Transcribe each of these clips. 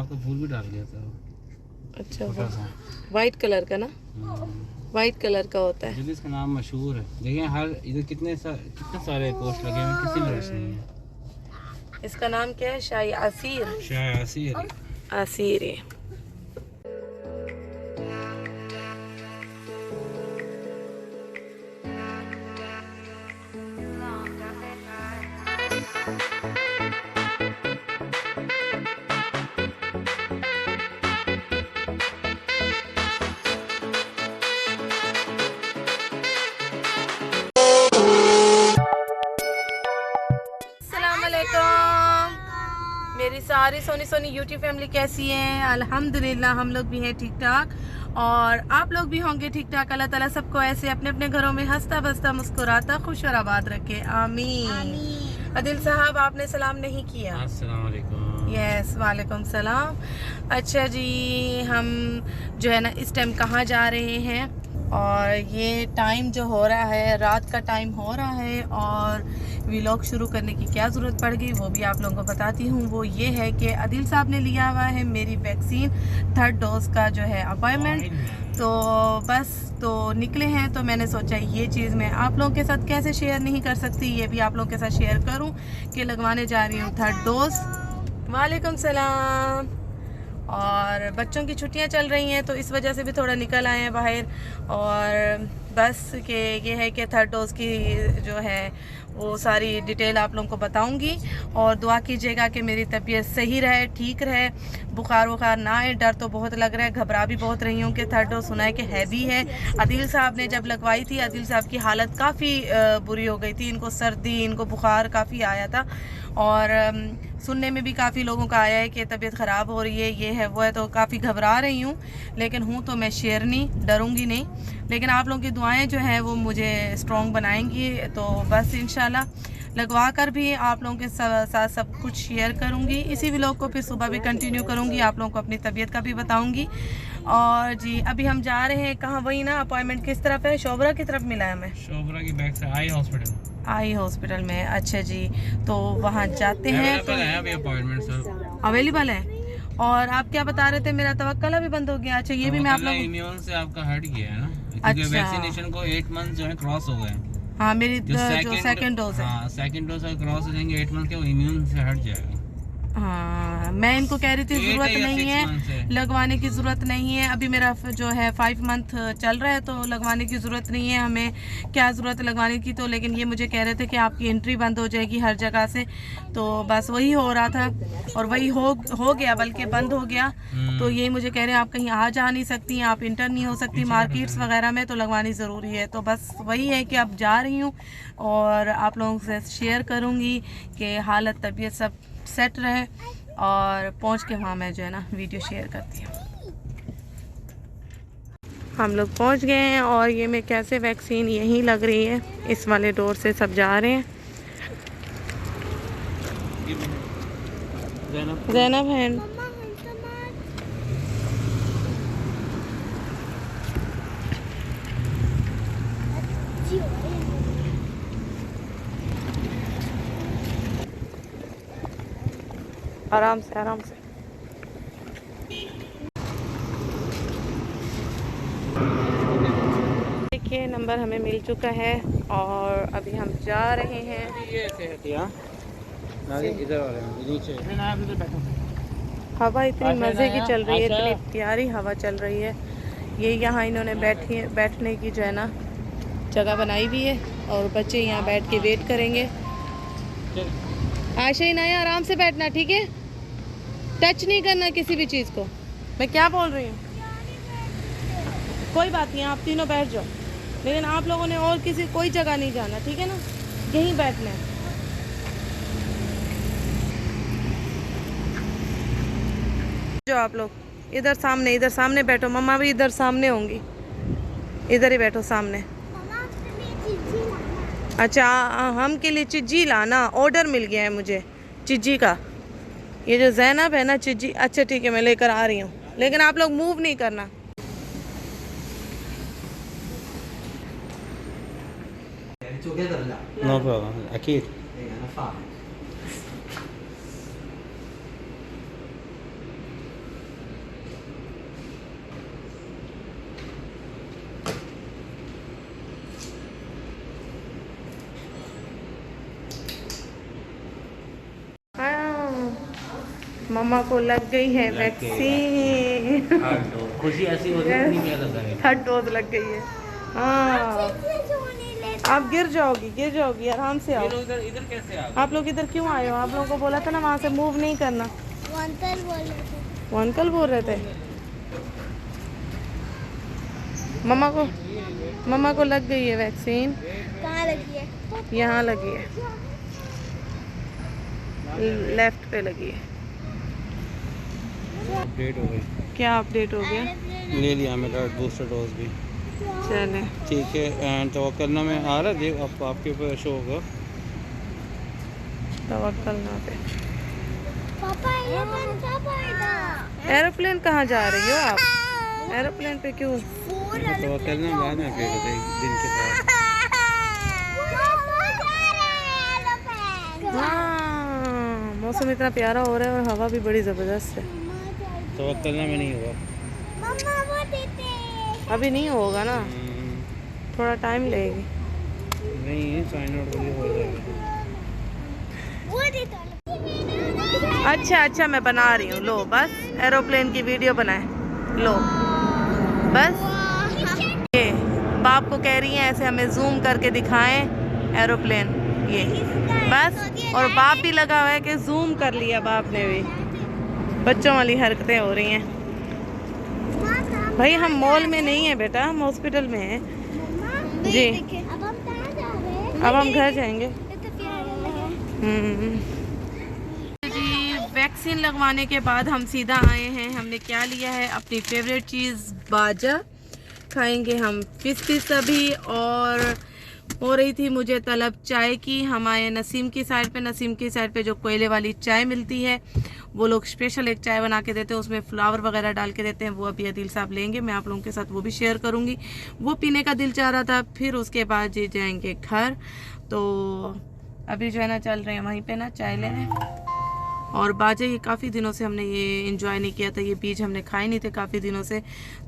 गुलाब का फूल भी डाल दिया था। अच्छा, छोटा सा। वाइट कलर का ना, वाइट कलर का होता है। इसका नाम मशहूर है। देखिए हर इधर कितने सारे पोस्ट लगे हुए, किसी में रश नहीं है। इसका नाम क्या है? शाही असीर। शाह असीर। असीर है। मेरी सारी सोनी सोनी यूट्यूब फैमिली कैसी है? अल्हम्दुलिल्लाह हम लोग भी हैं ठीक ठाक, और आप लोग भी होंगे ठीक ठाक। अल्लाह ताला सबको ऐसे अपने अपने घरों में हंसता बसता मुस्कुराता खुश और आबाद रखे, आमीन। आदिल साहब, आपने सलाम नहीं किया। अस्सलाम वालेकुम। यस, वालेकुम सलाम। अच्छा जी, हम जो है ना इस टाइम कहाँ जा रहे हैं, और ये टाइम जो हो रहा है, रात का टाइम हो रहा है, और व्लॉग शुरू करने की क्या ज़रूरत पड़ गई वो भी आप लोगों को बताती हूँ। वो ये है कि आदिल साहब ने लिया हुआ है मेरी वैक्सीन 3rd डोज का जो है अपॉइंटमेंट, तो बस तो निकले हैं। तो मैंने सोचा ये चीज़ मैं आप लोगों के साथ कैसे शेयर नहीं कर सकती, ये भी आप लोगों के साथ शेयर करूँ कि लगवाने जा रही हूँ 3rd डोज। वालेकुम सलाम। और बच्चों की छुट्टियां चल रही हैं तो इस वजह से भी थोड़ा निकल आए हैं बाहर, और बस कि ये है कि 3rd डोज की जो है वो सारी डिटेल आप लोगों को बताऊंगी, और दुआ कीजिएगा कि मेरी तबीयत सही रहे, ठीक रहे, बुखार वुखार ना आए। डर तो बहुत लग रहा है, घबरा भी बहुत रही हूँ कि 3rd डोज सुना है कि हैवी है। आदिल साहब ने जब लगवाई थी, आदिल साहब की हालत काफ़ी बुरी हो गई थी, इनको सर्दी, इनको बुखार काफ़ी आया था, और सुनने में भी काफ़ी लोगों का आया है कि तबीयत ख़राब हो रही है, ये है वो है, तो काफ़ी घबरा रही हूँ। लेकिन हूँ तो मैं शेरनी, डरूंगी नहीं। लेकिन आप लोगों की दुआएं जो हैं वो मुझे स्ट्रॉन्ग बनाएंगी। तो बस इंशाल्लाह लगवा कर भी आप लोगों के साथ सब कुछ शेयर करूँगी। इसी व्लॉग को फिर सुबह भी कंटिन्यू करूँगी, आप लोगों को अपनी तबीयत का भी बताऊँगी। और जी अभी हम जा रहे हैं कहाँ, वही ना अपॉइंटमेंट किस तरफ है? शोबरा की तरफ मिला है हमें, शोबरा की बैक से आई हॉस्पिटल। आई हॉस्पिटल में। अच्छा जी, तो वहाँ जाते हैं। तो अपॉइंटमेंट सर अवेलेबल है। और आप क्या बता रहे थे? मेरा तवक्कल भी बंद हो गया। अच्छा, ये भी मैं आप लोग इम्यून से आपका हट गया है ना, क्योंकि अच्छा, वैक्सीनेशन को 8 मंथ जो है क्रॉस हो गए। हाँ मेरी जो सेकंड डोज है, हाँ सेकंड डोज क्रॉस हो जाएंगे 8 मंथ के, वो इम्यून से हट जाएगा। हाँ मैं इनको कह रही थी ज़रूरत नहीं है लगवाने की, ज़रूरत नहीं है। अभी मेरा जो है 5 मंथ चल रहा है, तो लगवाने की ज़रूरत नहीं है, हमें क्या ज़रूरत है लगवाने की। तो लेकिन ये मुझे कह रहे थे कि आपकी एंट्री बंद हो जाएगी हर जगह से, तो बस वही हो रहा था, और वही हो गया, बल्कि बंद हो गया। तो यही मुझे कह रहे हैं आप कहीं आ जा नहीं सकती, आप इंटर नहीं हो सकती मार्केट्स वगैरह में, तो लगवानी ज़रूरी है। तो बस वही है कि अब जा रही हूँ, और आप लोगों से शेयर करूँगी कि हालत तबीयत सब सेट रहे, और पहुंच के वहाँ मैं जो है ना वीडियो शेयर करती हूँ। हम लोग पहुंच गए हैं, और ये मैं कैसे वैक्सीन यहीं लग रही है, इस वाले डोर से सब जा रहे हैं। ज़ैनब हैंड आराम से आराम से। देखिए नंबर हमें मिल चुका है, और अभी हम जा रहे हैं। हवा इतनी मज़े की चल रही है, इतनी प्यारी हवा चल रही है। ये यहाँ इन्होंने बैठने की जो है ना जगह बनाई हुई है, और बच्चे यहाँ बैठ के वेट करेंगे। आशा ही नया आराम से बैठना, ठीक है? टच नहीं करना किसी भी चीज़ को। मैं क्या बोल रही हूँ? कोई बात नहीं, आप तीनों बैठ जाओ, लेकिन आप लोगों ने और किसी कोई जगह नहीं जाना, ठीक है ना? यहीं बैठना है। जो आप लोग इधर सामने बैठो, मम्मा भी इधर सामने होंगी, इधर ही बैठो सामने। अच्छा, हम के लिए चिज्जी लाना, ऑर्डर मिल गया है मुझे चिज्जी का। ये जो ज़ैनब है ना चिज्जी, अच्छा ठीक है मैं लेकर आ रही हूँ, लेकिन आप लोग मूव नहीं करना। No problem, अकीद। 那个，那放。 ये 哎呀，那放。 ये 放。 ये मम्मा को लग गई है लग गई वैक्सीन। खुशी ऐसी होती है इतनी क्या लगा है। 3rd डोज लग गई है। हाँ आप गिर जाओगी आराम से आओ। इधर इधर कैसे आ आप लोग इधर क्यों आए हो? आप लोगों को बोला था ना वहाँ से मूव नहीं करना। वो अंकल बोल रहे थे। मम्मा को लग गई है वैक्सीन। कहाँ लगी है? यहाँ लगी है, लेफ्ट पे लगी है। अपडेट हो गई। क्या अपडेट हो गया? ले लिया मेरा बूस्टर डोज भी। चले ठीक है। एंड तवक्कल ना में आ रहा देख आपके ऊपर शो होगा। तवक्कल ना पे। पापा एरोप्लेन कब आएगा? एरोप्लेन कहाँ जा रही हो आप? एरोप्लेन पे क्यों? तवक्कल ना बाद में अपडेट होता है एक दिन के बाद। हाँ मौसम इतना प्यारा हो रहा है और हवा भी बड़ी ज़बरदस्त है। तवक्कल ना में नहीं होगा। मम्मा वो देते हैं। अभी नहीं होगा ना, थोड़ा टाइम लगेगी। नहीं साइन आउट हो जाएगा। वो देते हैं। अच्छा मैं बना रही हूँ। लो बस एरोप्लेन की वीडियो बनाए लो बस। ये बाप को कह रही हैं ऐसे हमें जूम करके दिखाएं एरोप्लेन, ये बस। और बाप भी लगा हुआ है कि जूम कर लिया बाप ने भी। बच्चों वाली हरकतें हो रही हैं। भाई हम मॉल में नहीं है बेटा, हम हॉस्पिटल में हैं जी। अब हम कहाँ जा रहे हैं? अब हम घर जाएंगे। ये तो प्यारा है। जी वैक्सीन लगवाने के बाद हम सीधा आए हैं। हमने क्या लिया है? अपनी फेवरेट चीज़ बाजा खाएंगे हम पिस्ती सभी। और हो रही थी मुझे तलब चाय की। हम आए नसीम की साइड पे। नसीम की साइड पे जो कोयले वाली चाय मिलती है, वो लोग स्पेशल एक चाय बना के देते हैं, उसमें फ्लावर वगैरह डाल के देते हैं। वो अभी अदील साहब लेंगे, मैं आप लोगों के साथ वो भी शेयर करूंगी। वो पीने का दिल चाह रहा था। फिर उसके बाद जी जाएंगे घर। तो अभी जो है ना चल रहे हैं वहीं पे ना चाय लेने। और बाजे ये काफ़ी दिनों से हमने ये इंजॉय नहीं किया था, ये बीज हमने खाए नहीं थे काफ़ी दिनों से।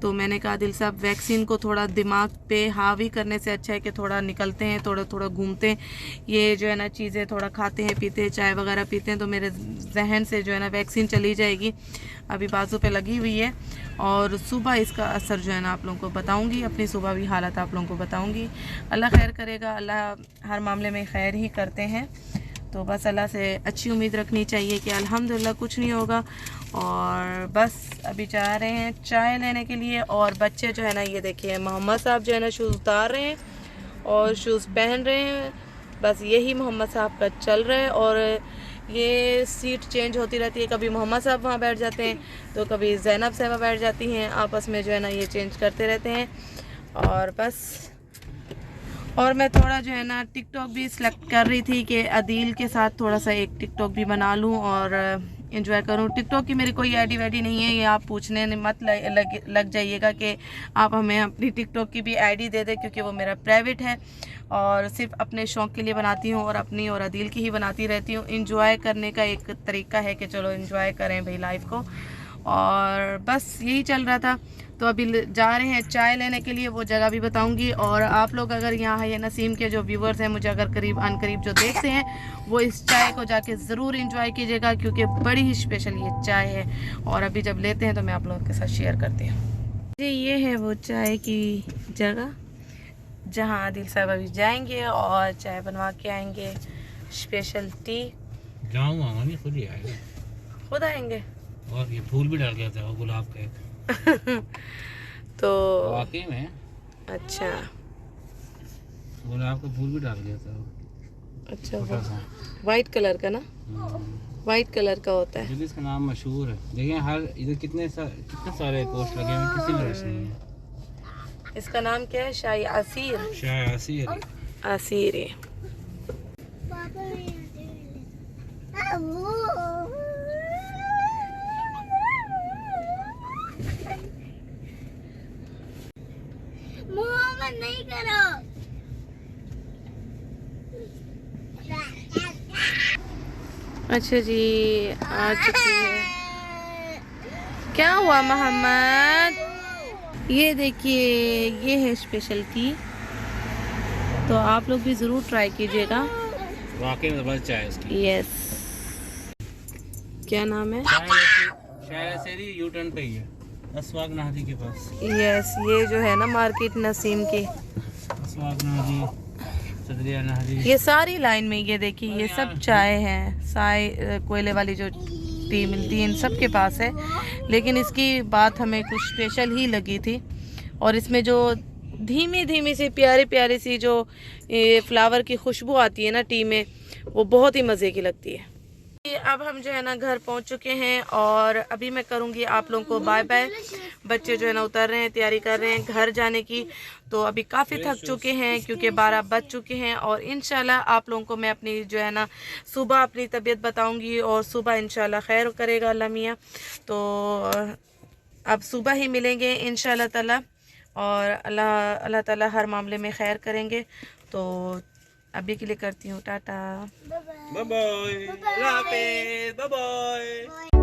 तो मैंने कहा दिल साहब वैक्सीन को थोड़ा दिमाग पे हावी करने से अच्छा है कि थोड़ा निकलते हैं, थोड़ा घूमते हैं। ये जो है ना चीज़ें थोड़ा खाते हैं पीते हैं, चाय वगैरह पीते हैं, तो मेरे जहन से जो है ना वैक्सीन चली जाएगी। अभी बाजू पे लगी हुई है और सुबह इसका असर जो है ना आप लोगों को बताऊँगी। अपनी सुबह भी हालत आप लोगों को बताऊँगी। अल्लाह खैर करेगा, अल्लाह हर मामले में खैर ही करते हैं। तो बस अल्लाह से अच्छी उम्मीद रखनी चाहिए कि अल्हम्दुलिल्लाह कुछ नहीं होगा। और बस अभी जा रहे हैं चाय लेने के लिए। और बच्चे जो है ना ये देखिए मोहम्मद साहब जो है ना शूज़ उतार रहे हैं और शूज़ पहन रहे हैं। बस यही मोहम्मद साहब का चल रहा है। और ये सीट चेंज होती रहती है, कभी मोहम्मद साहब वहाँ बैठ जाते हैं तो कभी ज़ैनब साहबा बैठ जाती हैं। आपस में जो है ना ये चेंज करते रहते हैं। और बस और मैं थोड़ा जो है ना टिकटॉक भी सिलेक्ट कर रही थी कि अदील के साथ थोड़ा सा एक टिकटॉक भी बना लूँ और एंजॉय करूँ। टिकटॉक की मेरी कोई आईडी वाईडी नहीं है, ये आप पूछने मत लग जाइएगा कि आप हमें अपनी टिकटॉक की भी आईडी दे दें, क्योंकि वो मेरा प्राइवेट है और सिर्फ अपने शौक़ के लिए बनाती हूँ और अपनी और अदील की ही बनाती रहती हूँ। एंजॉय करने का एक तरीका है कि चलो एंजॉय करें भाई लाइफ को। और बस यही चल रहा था। तो अभी जा रहे हैं चाय लेने के लिए, वो जगह भी बताऊंगी। और आप लोग अगर यहाँ है नसीम के जो व्यूवर्स हैं, मुझे अगर करीब अनकरीब जो देखते हैं, वो इस चाय को जाके ज़रूर एंजॉय कीजिएगा, क्योंकि बड़ी ही स्पेशल ये चाय है। और अभी जब लेते हैं तो मैं आप लोगों के साथ शेयर करती हूँ जी। ये है वो चाय की जगह जहाँ आदिल साहब अभी जाएंगे और चाय बनवा के आएंगे, स्पेशल टी। जाऊँगा नहीं, खुद ही आएगा, खुद आएंगे। और ये फूल भी डाल गया था वो गुलाब का एक तो वाकई में अच्छा गुलाब का फूल भी डाल गया था। अच्छा वाइट कलर का ना, वाइट कलर का होता है। इसका नाम मशहूर है। देखिए हर इधर कितने सारे पोस्ट लगे हैं, किसी में रश नहीं है। इसका नाम क्या है? शाही आसीर। शाही आसीर आसीर है। मोहम्मद नहीं करो। अच्छा जी आ चुकी है। क्या हुआ मोहम्मद? ये देखिए ये है स्पेशल टी, तो आप लोग भी ज़रूर ट्राई कीजिएगा। वाकई में बस चाय इसकी। यस क्या नाम है? शायर सेरी यू टर्न पे ही है, असवाग नाहदी के पास। यस, ये जो है ना मार्केट नसीम की, असवाग नाहदी, सदरिया नाहदी, ये सारी लाइन में ये देखिए ये सब चाय है। चाय कोयले वाली जो टी मिलती है इन सब के पास है, लेकिन इसकी बात हमें कुछ स्पेशल ही लगी थी। और इसमें जो धीमी धीमी सी प्यारी प्यारी सी जो ये फ्लावर की खुशबू आती है ना टी में, वो बहुत ही मज़े की लगती है। अब हम जो है ना घर पहुंच चुके हैं और अभी मैं करूंगी आप लोगों को बाय बाय। बच्चे जो है ना उतर रहे हैं, तैयारी कर रहे हैं घर जाने की। तो अभी काफ़ी थक चुके हैं क्योंकि 12 बज चुके हैं। और इंशाल्लाह आप लोगों को मैं अपनी जो है ना सुबह अपनी तबीयत बताऊंगी और सुबह इंशाल्लाह खैर करेगा अल्लाह मियाँ। तो अब सुबह ही मिलेंगे इंशाल्लाह ताला, और अल्लाह ताला हर मामले में खैर करेंगे। तो अभी के लिए करती हूँ टाटा, बाय बाय, अल्लाह हाफिज़, बाय बाय।